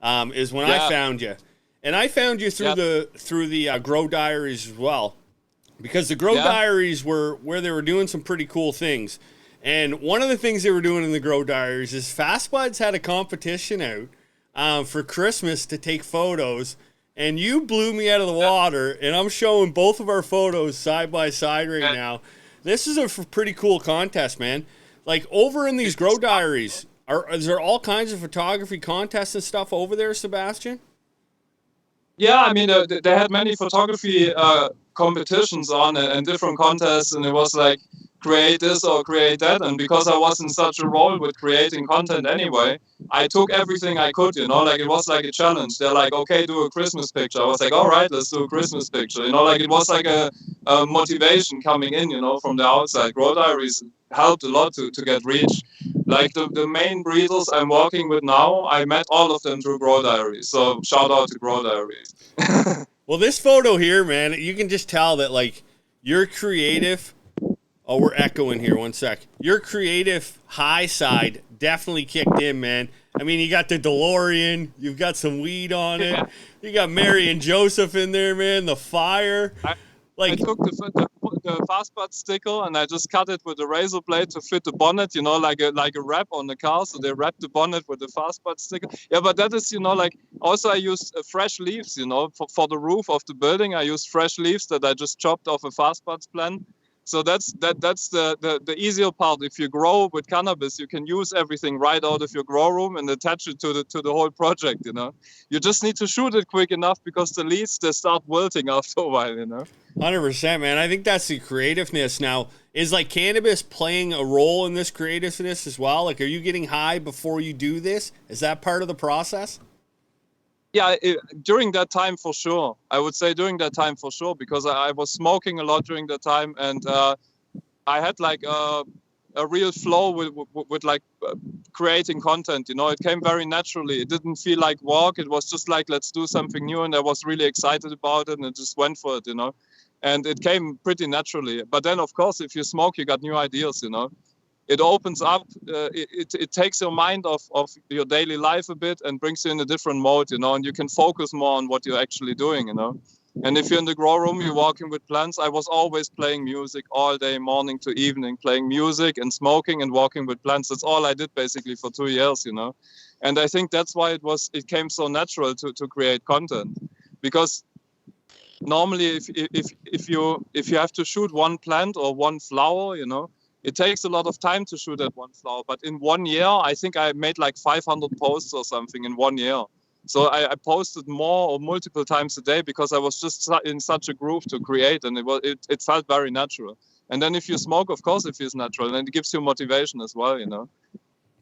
is when I found you. And I found you through the Grow Diaries as well, because the Grow Diaries were where they were doing some pretty cool things. And one of the things they were doing in the Grow Diaries is Fast Buds had a competition out for Christmas to take photos, and you blew me out of the water, and I'm showing both of our photos side by side right now. This is a pretty cool contest, man. Like, over in these Grow Diaries, is there all kinds of photography contests and stuff over there, Sebastian? Yeah, I mean, they had many photography competitions on it and different contests, and it was like, create this or create that. And because I was in such a role with creating content anyway, I took everything I could, like it was like a challenge. They're like, okay, do a Christmas picture. I was like, all right, let's do a Christmas picture. Like it was like a motivation coming in, from the outside. Grow Diaries helped a lot to get reach. Like the main breeders I'm working with now, I met all of them through Grow Diaries. So shout out to Grow Diaries. Well, this photo here, man, you can just tell that, like, you're creative. Oh, we're echoing here. One sec. Your creative high side definitely kicked in, man. I mean, you got the DeLorean. You've got some weed on it. You got Mary and Joseph in there, man. The fire. I took the fastbud sticker and I just cut it with a razor blade to fit the bonnet, like a wrap on the car. So they wrapped the bonnet with the fastbud sticker. Yeah, but that is, like, also I used fresh leaves, for the roof of the building. I used fresh leaves that I just chopped off a fastbuds plant. So that's the easier part. If you grow with cannabis, you can use everything right out of your grow room and attach it to the whole project. You just need to shoot it quick enough because the leaves, they start wilting after a while. 100%, man. I think that's the creativeness. Now, is like cannabis playing a role in this creativeness as well? Like, are you getting high before you do this? Is that part of the process? Yeah, during that time for sure. I would say during that time for sure, because I was smoking a lot during that time, and I had like a real flow with like creating content. It came very naturally. It didn't feel like work. It was just like, let's do something new, and I was really excited about it, and I just went for it. And it came pretty naturally. But then, of course, if you smoke, you got new ideas. It opens up, it takes your mind off your daily life a bit and brings you in a different mode, and you can focus more on what you're actually doing, And if you're in the grow room, you're walking with plants. I was always playing music all day, morning to evening, playing music and smoking and walking with plants. That's all I did basically for 2 years, And I think that's why it came so natural to create content, because normally if you have to shoot one plant or one flower, it takes a lot of time to shoot at one flower. But in 1 year, I think I made like 500 posts or something in 1 year. So I posted more or multiple times a day because I was just in such a groove to create, and it felt very natural. And then if you smoke, of course it feels natural, and it gives you motivation as well,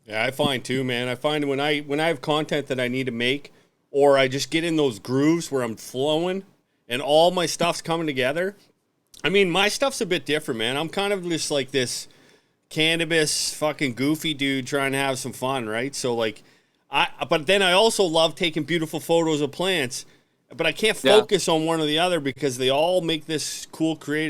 Yeah, I find too, man. I find when I have content that I need to make, or I just get in those grooves where I'm flowing and all my stuff's coming together. I mean, my stuff's a bit different, man. I'm kind of just like this cannabis fucking goofy dude trying to have some fun, right? So like, but then I also love taking beautiful photos of plants, but I can't focus on one or the other because they all make this cool creative